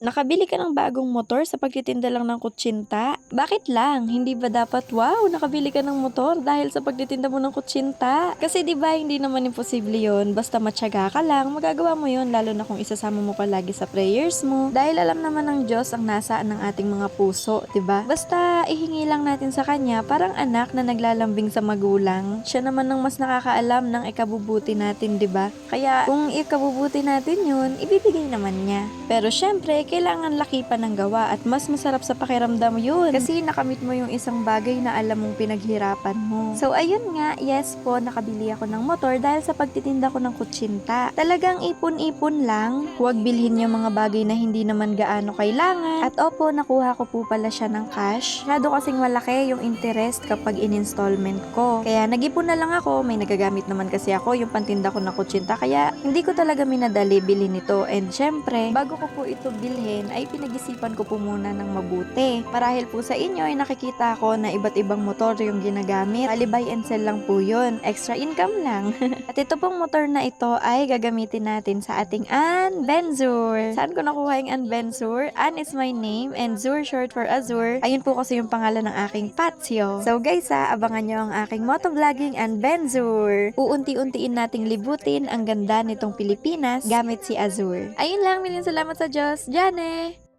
Nakabili ka ng bagong motor sa pagtitinda lang ng kutsinta? Bakit lang? Hindi ba dapat wow, nakabili ka ng motor dahil sa pagtitinda mo ng kutsinta? Kasi 'di ba hindi naman imposible 'yon. Basta matyaga ka lang, magagawa mo 'yon lalo na kung isasama mo palagi sa prayers mo. Dahil alam naman ng Diyos ang nasaan ng ating mga puso, 'di ba? Basta ihingi lang natin sa kanya parang anak na naglalambing sa magulang. Siya naman ang mas nakakaalam ng ikabubuti natin, 'di ba? Kaya kung ikabubuti natin 'yun, ibibigay naman niya. Pero syempre, kailangan laki pa ng gawa at mas masarap sa pakiramdam yun. Kasi nakamit mo yung isang bagay na alam mong pinaghirapan mo. So ayun nga, yes po, nakabili ako ng motor dahil sa pagtitinda ko ng kutsinta. Talagang ipon-ipon lang. Huwag bilhin yung mga bagay na hindi naman gaano kailangan. At opo, nakuha ko po pala siya ng cash. Masyado kasing malaki yung interest kapag in-installment ko. Kaya nag-ipon na lang ako. May nagagamit naman kasi ako yung pantinda ko ng kutsinta. Kaya hindi ko talaga minadali bilhin ito. And syempre, bago ko po ito bilhin, ay pinag-isipan ko po muna ng mabuti. Marahil po sa inyo ay nakikita ko na iba't ibang motor yung ginagamit. Bali buy and sell lang po yun. Extra income lang. At ito pong motor na ito ay gagamitin natin sa ating Anbenzur. Saan ko nakuha yung Anbenzur? An is my name and Zur short for Azur. Ayun po kasi yung pangalan ng aking patio. So guys abangan nyo ang aking motovlogging Anbenzur. Uunti-untiin nating libutin ang ganda nitong Pilipinas gamit si Azur. Ayun lang, maraming salamat sa Diyos. Jane!